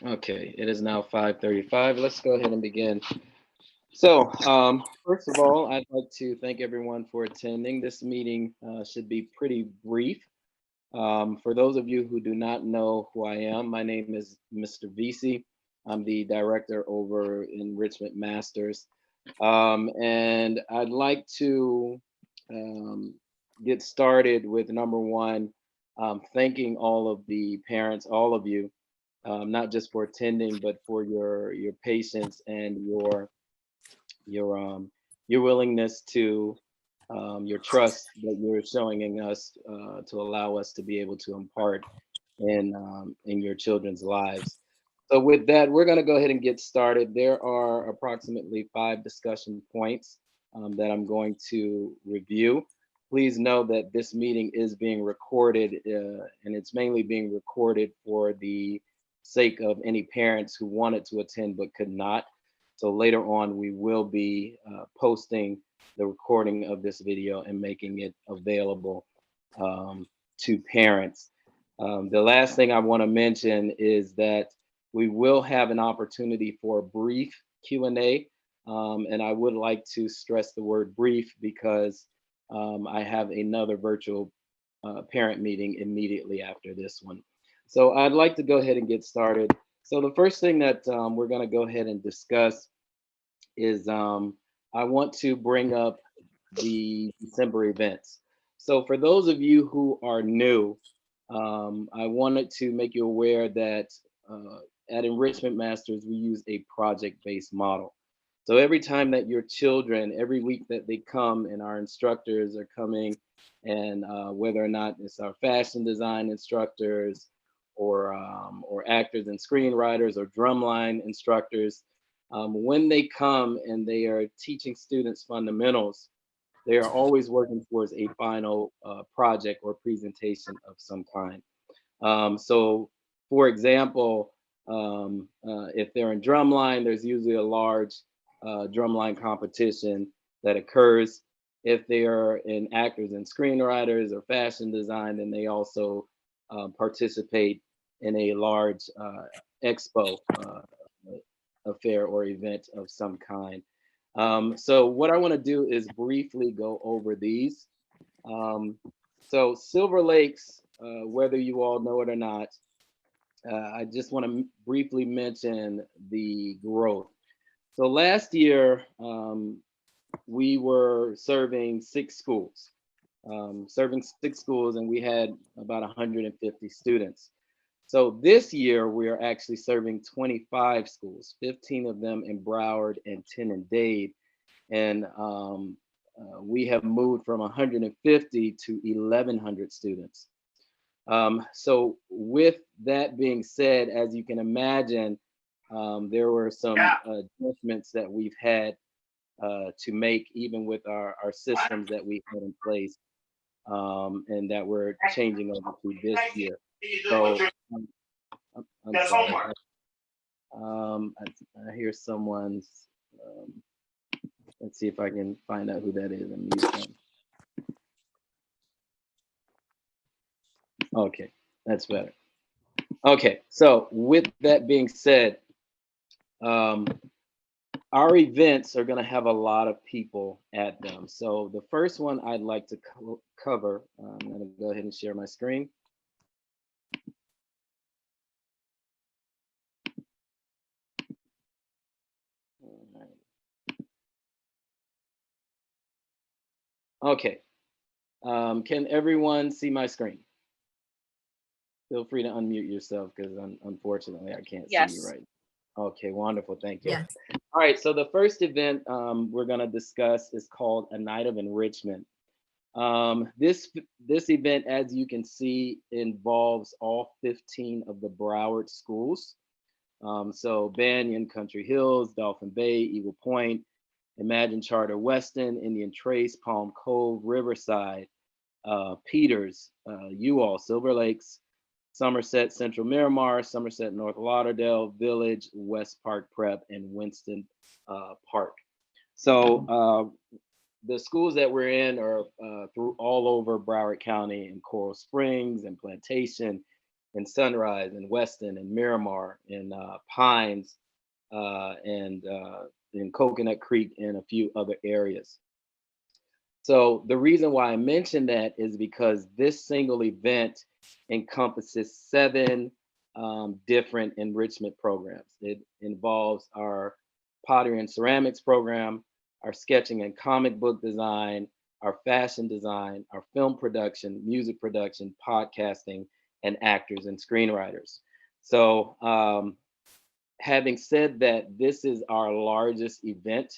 Okay, it is now 5:35. Let's go ahead and begin. So, first of all, I'd like to thank everyone for attending. This meeting should be pretty brief. For those of you who do not know who I am, my name is Mr. VC. I'm the director over Enrichment Masters. And I'd like to um, get started with number one, thanking all of the parents, all of you, not just for attending, but for your patience and your your willingness to your trust that you're showing in us to allow us to be able to impart in your children's lives. So with that, we're going to go ahead and get started. There are approximately 5 discussion points that I'm going to review. Please know that this meeting is being recorded, and it's mainly being recorded for the sake of any parents who wanted to attend but could not. So later on, we will be posting the recording of this video and making it available um, to parents. The last thing I want to mention is that we will have an opportunity for a brief Q&A, and I would like to stress the word brief because I have another virtual parent meeting immediately after this one. So I'd like to go ahead and get started. So the first thing that we're going to go ahead and discuss is I want to bring up the December events. So for those of you who are new, I wanted to make you aware that uh, at Enrichment Masters, we use a project-based model. So every time that your children, every week that they come and our instructors are coming, and whether or not it's our fashion design instructors or actors and screenwriters or drumline instructors, when they come and they are teaching students fundamentals, they are always working towards a final project or presentation of some kind. So, for example, if they're in drumline, there's usually a large drumline competition that occurs. If they are in actors and screenwriters or fashion design, then they also participate in a large expo affair or event of some kind. So, what I want to do is briefly go over these. Um, so Silver Lakes, whether you all know it or not, I just want to briefly mention the growth. So last year, we were serving six schools, and we had about 150 students. So this year, we are actually serving 25 schools, 15 of them in Broward and 10 in Dade. And we have moved from 150 to 1,100 students. So with that being said, as you can imagine, there were some adjustments that we've had to make, even with our systems that we had in place, and that we're changing over to this year. So I'm sorry. I hear someone's. Um, let's see if I can find out who that is and mute them. Okay, that's better. Okay, so with that being said, um, our events are going to have a lot of people at them. So the first one I'd like to cover, I'm going to go ahead and share my screen. All right. Okay, can everyone see my screen? Feel free to unmute yourself because unfortunately I can't see you Yes. right now. Okay, wonderful, thank you. Yes. All right, so the first event we're going to discuss is called A Night of Enrichment. This event, as you can see, involves all 15 of the Broward schools. So Banyan, Country Hills, Dolphin Bay, Eagle Point, Imagine Charter, Weston, Indian Trace, Palm Cove, Riverside, Peters, all Silver Lakes, Somerset, Central Miramar, Somerset, North Lauderdale, Village, West Park Prep, and Winston Park. So the schools that we're in are through all over Broward County, in Coral Springs and Plantation and Sunrise and Weston and Miramar and Pines and in Coconut Creek and a few other areas. So the reason why I mention that is because this single event encompasses 7 different enrichment programs. It involves our pottery and ceramics program, our sketching and comic book design, our fashion design, our film production, music production, podcasting, and actors and screenwriters. So having said that, this is our largest event.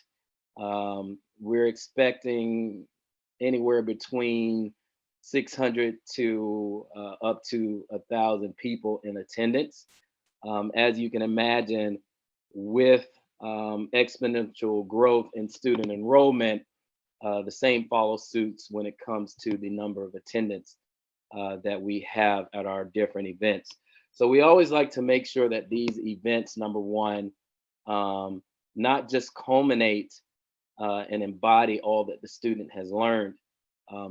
We're expecting anywhere between 600 to up to 1,000 people in attendance. As you can imagine, with exponential growth in student enrollment, the same follows suits when it comes to the number of attendance that we have at our different events. So we always like to make sure that these events, number one, not just culminate and embody all that the student has learned,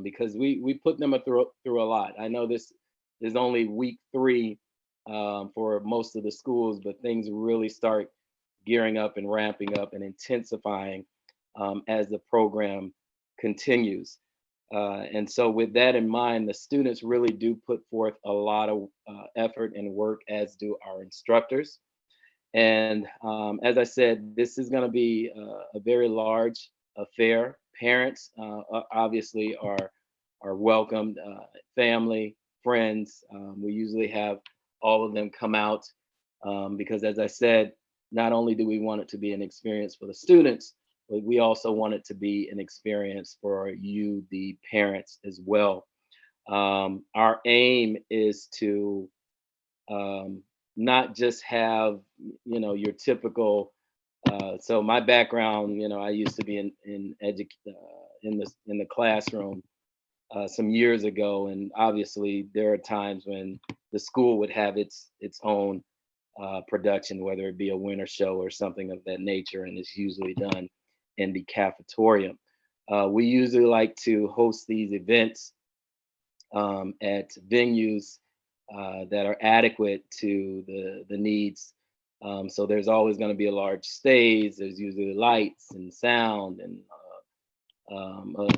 because we put them through a lot. I know this is only week 3 for most of the schools, but things really start gearing up and ramping up and intensifying as the program continues. And so with that in mind, the students really do put forth a lot of effort and work, as do our instructors. And as I said, this is going to be a very large affair. Parents obviously are welcomed, family, friends. We usually have all of them come out because, as I said, not only do we want it to be an experience for the students, but we also want it to be an experience for you, the parents, as well. Our aim is to not just have, your typical. So my background, I used to be in the classroom some years ago, and obviously there are times when the school would have its own production, whether it be a winter show or something of that nature, and it's usually done in the cafeteria. We usually like to host these events at venues that are adequate to the needs. So there's always going to be a large stage. There's usually lights and sound and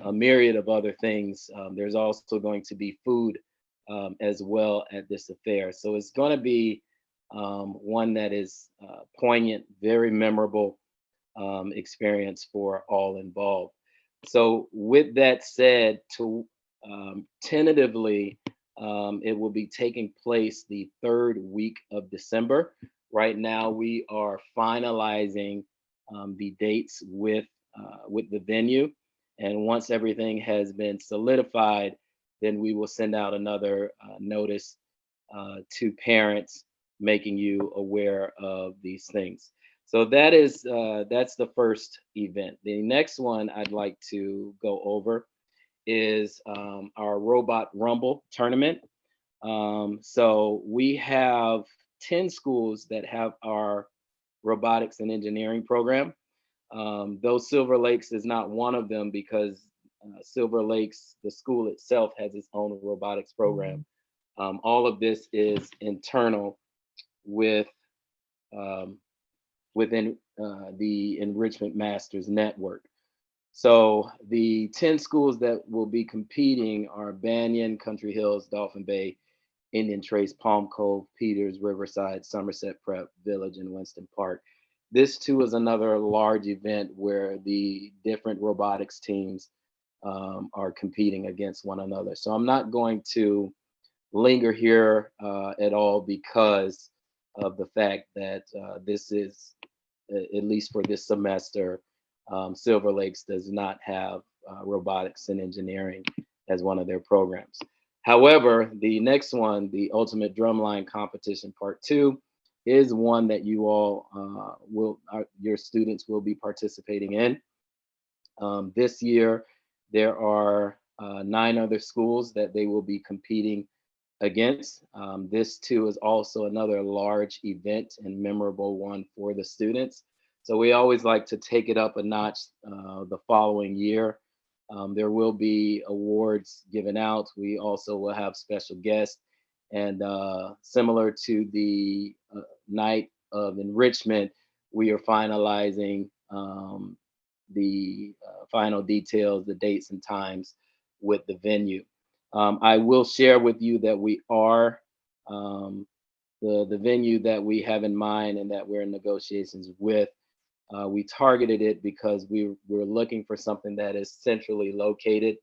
a myriad of other things. There's also going to be food as well at this affair. So it's going to be one that is poignant, very memorable experience for all involved. So with that said, to tentatively, it will be taking place the 3rd week of December. Right now, we are finalizing the dates with the venue, and once everything has been solidified, then we will send out another notice to parents, making you aware of these things. So that's the first event. The next one I'd like to go over is our Robot Rumble tournament. So we have 10 schools that have our robotics and engineering program. Though Silver Lakes is not one of them, because Silver Lakes, the school itself, has its own robotics program. All of this is internal with um, within the Enrichment Masters Network. So the 10 schools that will be competing are Banyan, Country Hills, Dolphin Bay, Indian Trace, Palm Cove, Peters, Riverside, Somerset Prep, Village, and Winston Park. This too is another large event where the different robotics teams are competing against one another. So I'm not going to linger here at all, because of the fact that this is, at least for this semester, Silver Lakes does not have robotics and engineering as one of their programs. However, the next one, the Ultimate Drumline Competition Part 2, is one that you all your students will be participating in. This year, there are 9 other schools that they will be competing against. This too is also another large event and memorable one for the students. So we always like to take it up a notch the following year. There will be awards given out. We also will have special guests, And similar to the night of enrichment, we are finalizing the final details, the dates and times with the venue. I will share with you that we are um, the venue that we have in mind and that we're in negotiations with. We targeted it because we're looking for something that is centrally located.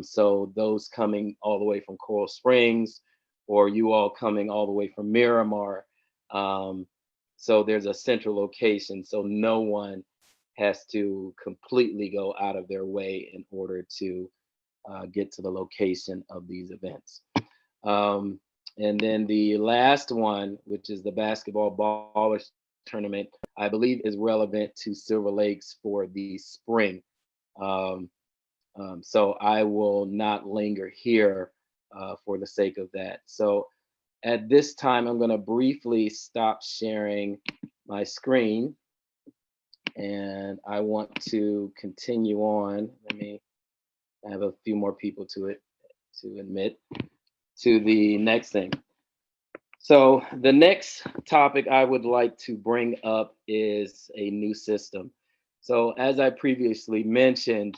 So those coming all the way from Coral Springs, or you all coming all the way from Miramar. Um, so there's a central location, so no one has to completely go out of their way in order to get to the location of these events. Um, and then the last one, which is the basketball ballers tournament, I believe is relevant to Silver Lakes for the spring. Um, so I will not linger here for the sake of that. So at this time, I'm going to briefly stop sharing my screen, and I want to continue on. Let me have a few more people to admit to the next thing. So the next topic I would like to bring up is a new system. So as I previously mentioned,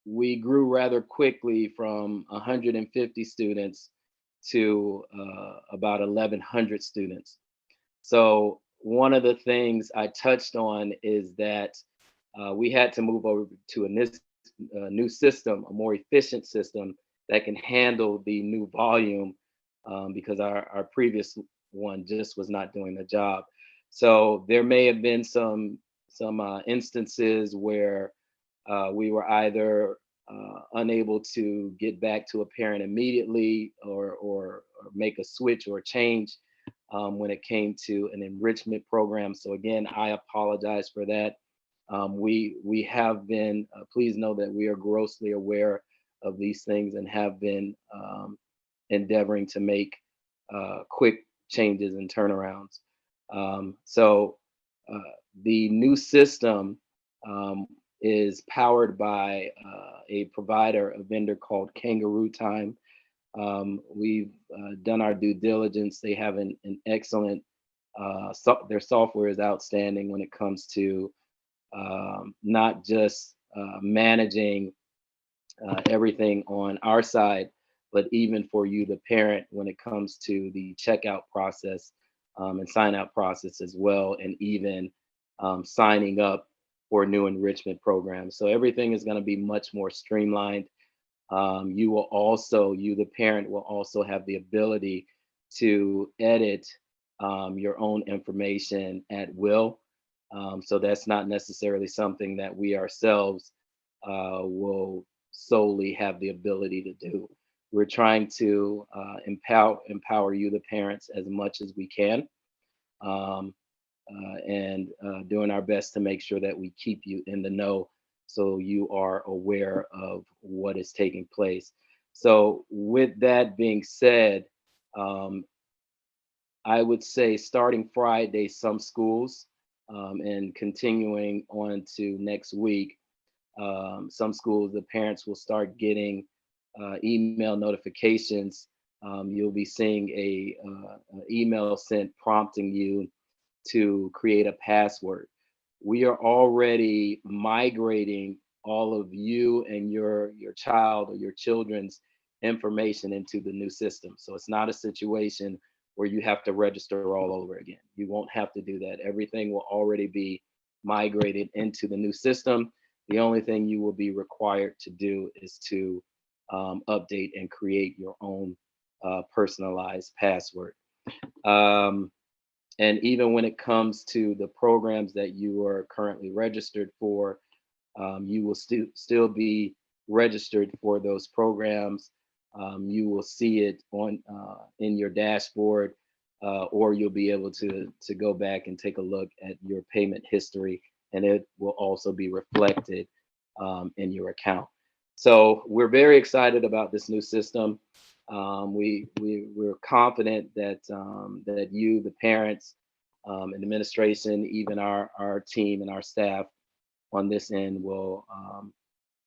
we grew rather quickly from 150 students to about 1,100 students. So one of the things I touched on is that we had to move over to new system, a more efficient system that can handle the new volume because our previous one just was not doing the job. So there may have been some instances where we were either unable to get back to a parent immediately or make a switch or a change when it came to an enrichment program. So again, I apologize for that. We have been, please know that we are grossly aware of these things and have been endeavoring to make quick changes and turnarounds. So the new system um, is powered by a provider, a vendor called Kangaroo Time. We've done our due diligence. They have an excellent, their software is outstanding when it comes to not just managing everything on our side, but even for you, the parent, when it comes to the checkout process and sign out process as well, and even signing up for new enrichment programs. So everything is going to be much more streamlined. You will also, you, the parent, will also have the ability to edit your own information at will. So that's not necessarily something that we ourselves will solely have the ability to do. We're trying to empower you, the parents, as much as we can, um, and doing our best to make sure that we keep you in the know so you are aware of what is taking place. So, with that being said, um, I would say starting Friday, some schools, and continuing on to next week, some schools, the parents will start getting email notifications. You'll be seeing a email sent prompting you to create a password. We are already migrating all of you and your child or your children's information into the new system. So it's not a situation where you have to register all over again. You won't have to do that. Everything will already be migrated into the new system. The only thing you will be required to do is to update and create your own personalized password. Um, and even when it comes to the programs that you are currently registered for, you will still be registered for those programs. You will see it on in your dashboard, or you'll be able to go back and take a look at your payment history, and it will also be reflected in your account. So we're very excited about this new system. We're confident that you, the parents, and administration, even our team and our staff on this end will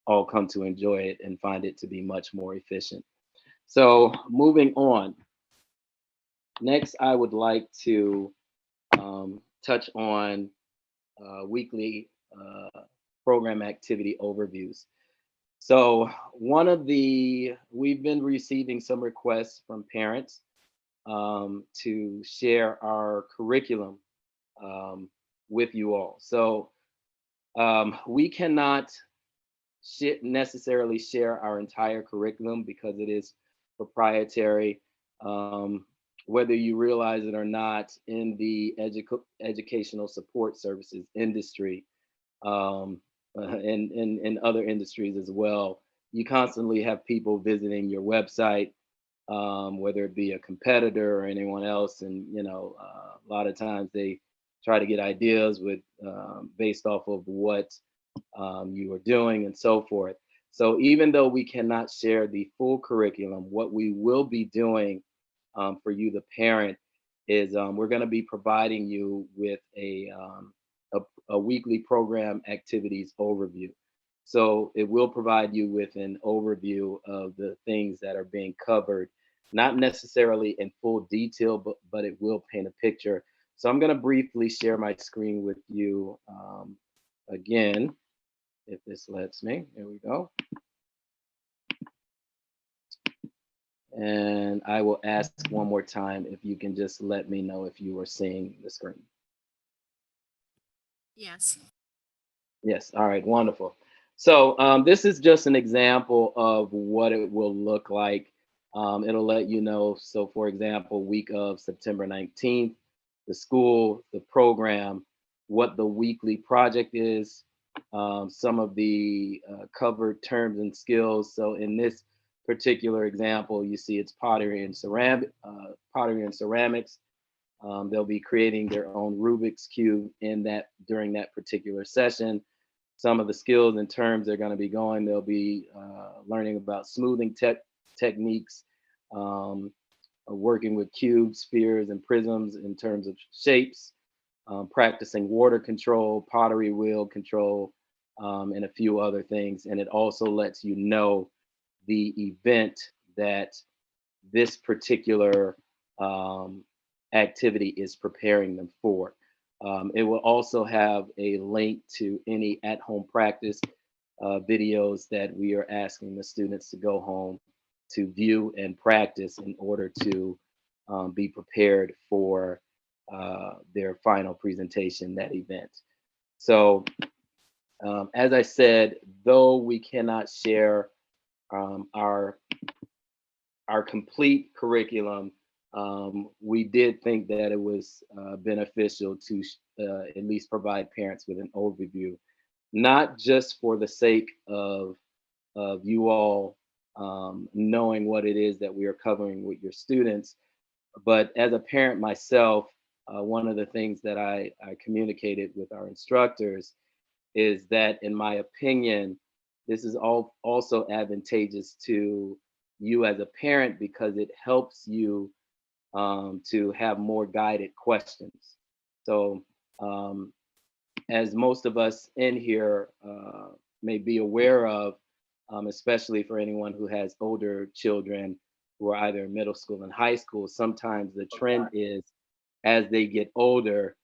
all come to enjoy it and find it to be much more efficient. So moving on. Next, I would like to touch on weekly program activity overviews. So we've been receiving some requests from parents to share our curriculum um, with you all. So we cannot necessarily share our entire curriculum because it is proprietary. Um, Whether you realize it or not, in the educational support services industry, um, and in other industries as well, you constantly have people visiting your website, whether it be a competitor or anyone else, and a lot of times they try to get ideas with based off of what you are doing and so forth. So even though we cannot share the full curriculum, what we will be doing for you, the parent, is we're going to be providing you with a weekly program activities overview. So it will provide you with an overview of the things that are being covered, not necessarily in full detail, but it will paint a picture. So I'm going to briefly share my screen with you again, if this lets me. Here we go. And I will ask one more time if you can just let me know if you are seeing the screen. Yes. Yes. All right. Wonderful. So this is just an example of what it will look like. It'll let you know. So, for example, week of September 19th, the school, the program, what the weekly project is, some of the covered terms and skills. So, in this particular example, you see it's pottery and ceramics. They'll be creating their own Rubik's cube in that during that particular session. Some of the skills and terms they're going to be going, they'll be learning about smoothing techniques, um, working with cubes, spheres, and prisms in terms of shapes, practicing water control, pottery wheel control, and a few other things. And it also lets you know the event that this particular um, activity is preparing them for. It will also have a link to any at-home practice videos that we are asking the students to go home to view and practice in order to be prepared for their final presentation, that event. So, as I said, though we cannot share um, our our complete curriculum, we did think that it was beneficial to at least provide parents with an overview, not just for the sake of you all knowing what it is that we are covering with your students, but as a parent myself, one of the things that I communicated with our instructors is that, in my opinion, this is all also advantageous to you as a parent because it helps you to have more guided questions. So, um, as most of us in here may be aware of, especially for anyone who has older children who are either in middle school and high school, sometimes the trend is as they get older,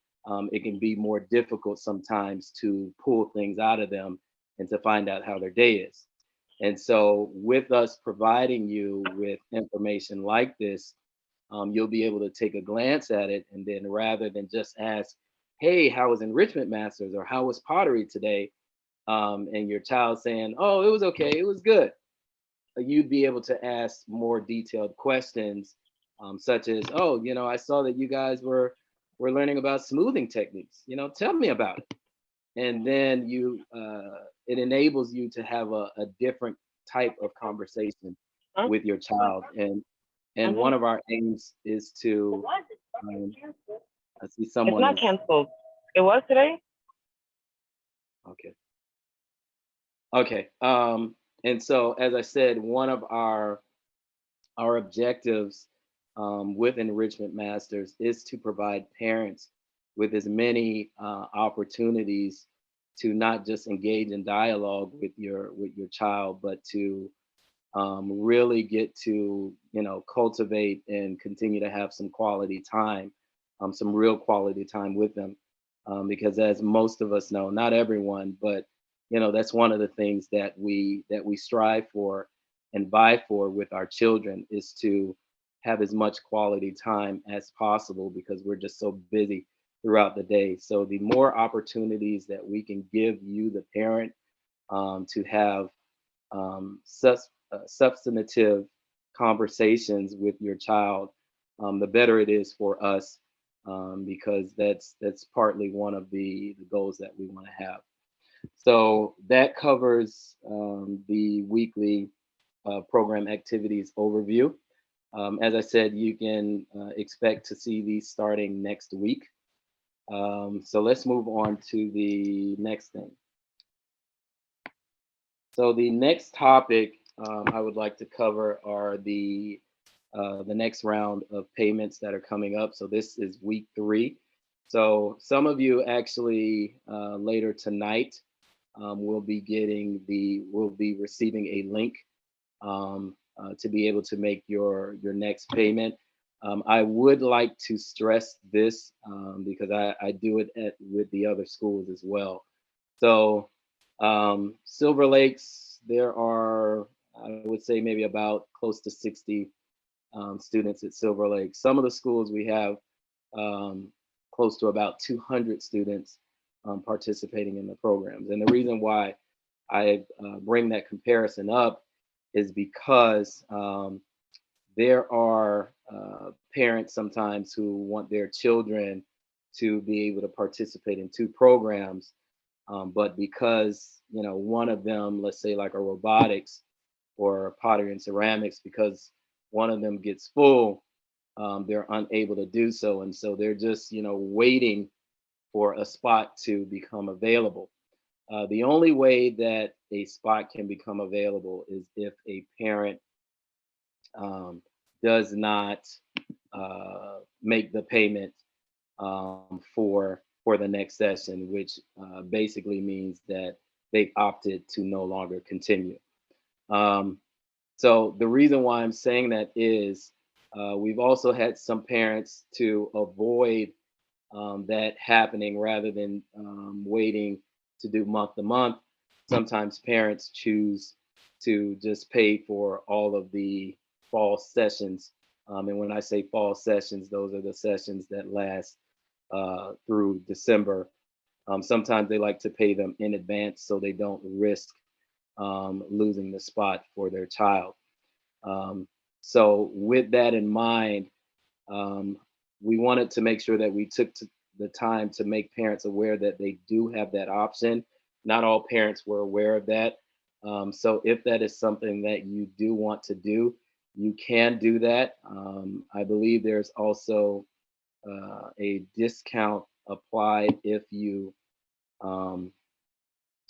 it can be more difficult sometimes to pull things out of them and to find out how their day is. And so, with us providing you with information like this, you'll be able to take a glance at it, and then rather than just ask, "Hey, how was Enrichment Masters?" or "How was pottery today?" And your child saying, "Oh, it was okay, it was good," you'd be able to ask more detailed questions, such as, "Oh, I saw that you guys were learning about smoothing techniques. Tell me about it." And then it enables you to have a different type of conversation Huh? with your child. And Mm-hmm. one of our aims is to, um, I see It's someone not is, canceled. It was today? okay. Okay. And so, as I said, one of our objectives with Enrichment Masters is to provide parents with as many opportunities to not just engage in dialogue with your child, but to really get to, cultivate and continue to have some quality time, some real quality time with them. Because as most of us know, not everyone, but that's one of the things that we strive for and vie for with our children is to have as much quality time as possible because we're just so busy throughout the day. So the more opportunities that we can give you, the parent, to have substantive conversations with your child, the better it is for us, because that's partly one of the goals that we want to have. So that covers the weekly program activities overview. As I said, you can expect to see these starting next week. So let's move on to the next thing. So the next topic I would like to cover are the next round of payments that are coming up. So this is week 3. So some of you actually later tonight will be receiving a link to be able to make your next payment. I would like to stress this because I do it with the other schools as well. So Silver Lakes, there are, I would say, maybe about close to 60 students at Silver Lake. Some of the schools we have um, close to about 200 students participating in the programs. And the reason why I bring that comparison up is because there are parents sometimes who want their children to be able to participate in 2 programs, but because one of them, let's say like a robotics or pottery and ceramics, because one of them gets full, they're unable to do so, and so they're just waiting for a spot to become available. The only way that a spot can become available is if a parent um, does not make the payment for the next session, which basically means that they've opted to no longer continue. Um, so the reason why I'm saying that is we've also had some parents to avoid that happening rather than waiting to do month to month. Sometimes parents choose to just pay for all of the fall sessions. And when I say fall sessions, those are the sessions that last through December. Sometimes they like to pay them in advance so they don't risk losing the spot for their child. Um, so, with that in mind, um, we wanted to make sure that we took the time to make parents aware that they do have that option. Not all parents were aware of that. So, if that is something that you do want to do, you can do that. I believe there's also a discount applied um,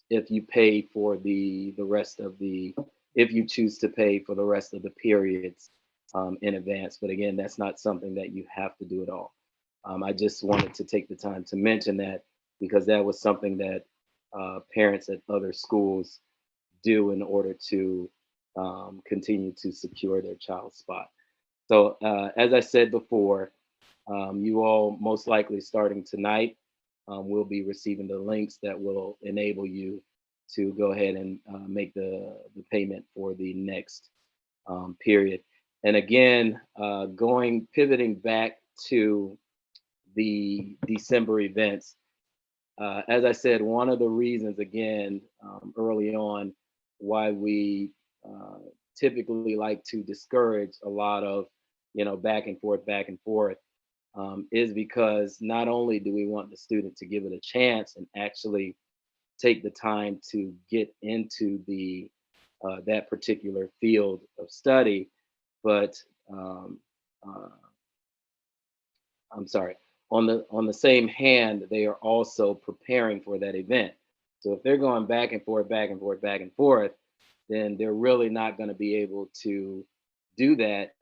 if you pay for the rest of the if you choose to pay for the rest of the periods in advance. But again, that's not something that you have to do at all. I just wanted to take the time to mention that because that was something that parents at other schools do in order to continue to secure their child's spot. So as I said before, you all most likely starting tonight will be receiving the links that will enable you to go ahead and make the payment for the next period. And again, pivoting back to the December events, as I said, one of the reasons, again, early on, why we uh, typically like to discourage a lot of, back and forth, is because not only do we want the student to give it a chance and actually take the time to get into the that particular field of study, but um, uh, I'm sorry, on the same hand, they are also preparing for that event. So if they're going back and forth, back and forth, back and forth, then they're really not going to be able to do that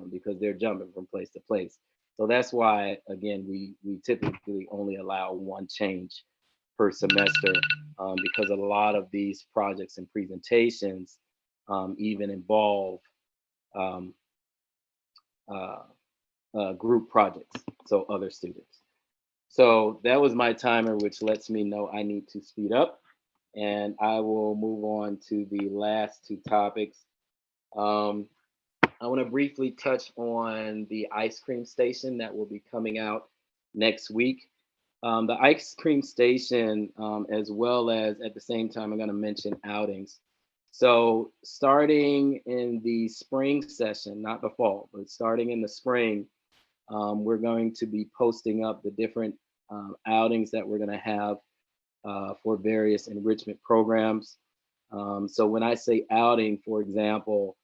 because they're jumping from place to place. So that's why, again, we typically only allow one change per semester because a lot of these projects and presentations even involve um, uh, group projects, so other students. So that was my timer, which lets me know I need to speed up. And I will move on to the last two topics. Um, I want to briefly touch on the ice cream station that will be coming out next week. The ice cream station, as well as at the same time, I'm going to mention outings. So, starting in the spring session, not the fall, but starting in the spring, we're going to be posting up the different outings that we're going to have for various enrichment programs. So when I say outing, for example,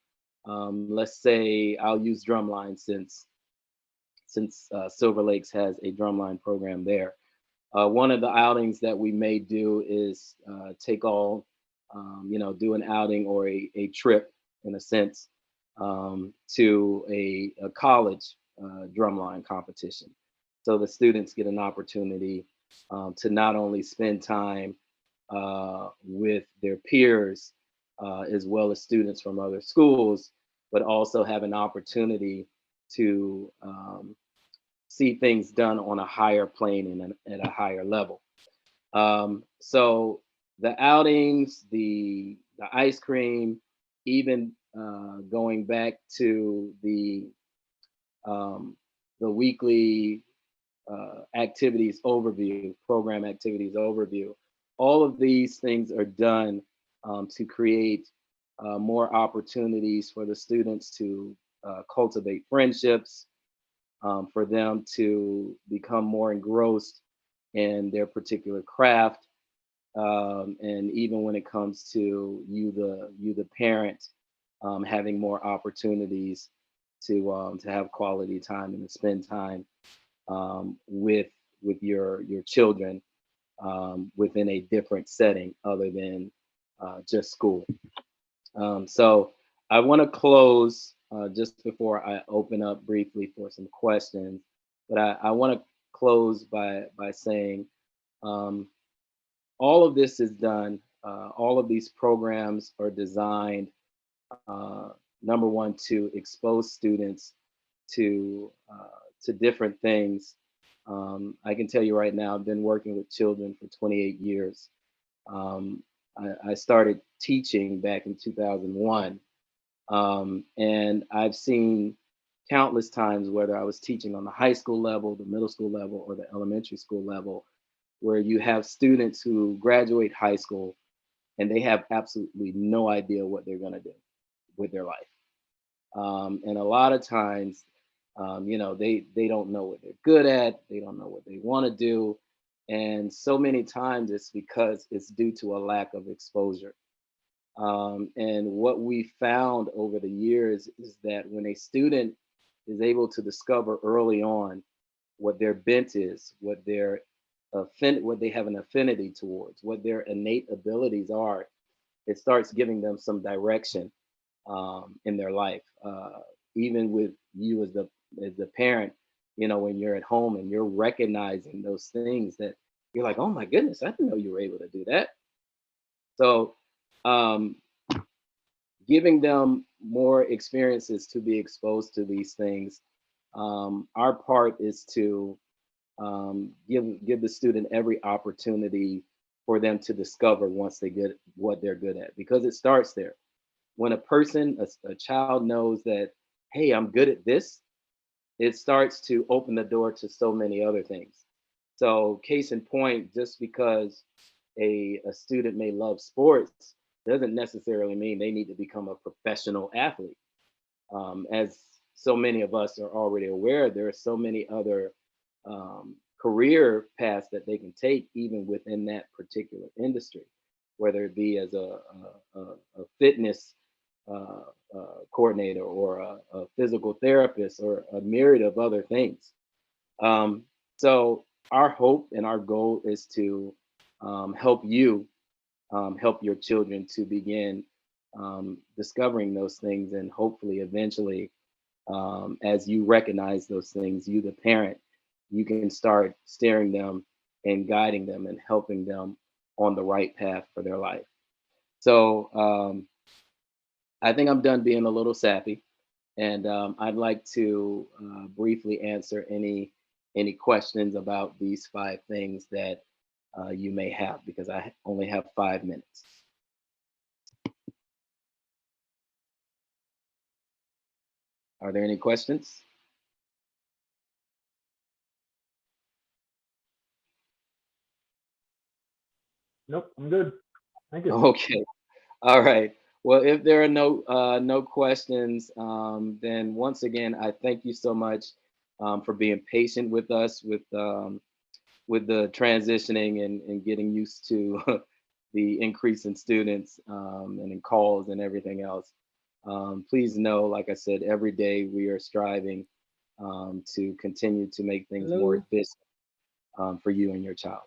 let's say I'll use Drumline since Silver Lakes has a Drumline program there. One of the outings that we may do is take all, do an outing or a trip in a sense to a college drumline competition. So the students get an opportunity to not only spend time with their peers, as well as students from other schools, but also have an opportunity to see things done on a higher plane and at a higher level. So the outings, the ice cream, even going back to um, the weekly activities overview, program activities overview. All of these things are done to create more opportunities for the students to cultivate friendships, for them to become more engrossed in their particular craft. And even when it comes to you the parent, having more opportunities to have quality time and to spend time with your children within a different setting other than just school. So I want to close just before I open up briefly for some questions, but I want to close by saying um, all of this is done. All of these programs are designed, uh, number one, to expose students to different things. I can tell you right now, I've been working with children for 28 years. Um, I started teaching back in 2001, and I've seen countless times, whether I was teaching on the high school level, the middle school level, or the elementary school level, where you have students who graduate high school and they have absolutely no idea what they're going to do with their life. And a lot of times, they don't know what they're good at, they don't know what they want to do, and so many times it's because it's due to a lack of exposure. And what we found over the years is that when a student is able to discover early on what their bent is, what they have an affinity towards, what their innate abilities are, it starts giving them some direction in their life. Even with you as the parent, when you're at home and you're recognizing those things that you're like, oh my goodness, I didn't know you were able to do that. So um, giving them more experiences to be exposed to these things. Our part is to give the student every opportunity for them to discover once they get what they're good at, because it starts there. When a child knows that, hey, I'm good at this, it starts to open the door to so many other things. So, case in point, just because a student may love sports doesn't necessarily mean they need to become a professional athlete. As so many of us are already aware, there are so many other career paths that they can take, even within that particular industry, whether it be as a fitness uh, coordinator or a physical therapist or a myriad of other things. So our hope and our goal is to help your children to begin discovering those things, and hopefully eventually, as you recognize those things, you the parent, you can start steering them and guiding them and helping them on the right path for their life. So I think I'm done being a little sappy, and I'd like to briefly answer any questions about these 5 things that you may have, because I only have 5 minutes. Are there any questions? Nope, I'm good. Thank you. Okay. All right. Well, if there are no questions, then once again, I thank you so much for being patient with us with the transitioning and getting used to the increase in students and in calls and everything else. Please know, like I said, every day we are striving to continue to make things more Hello. efficient for you and your child.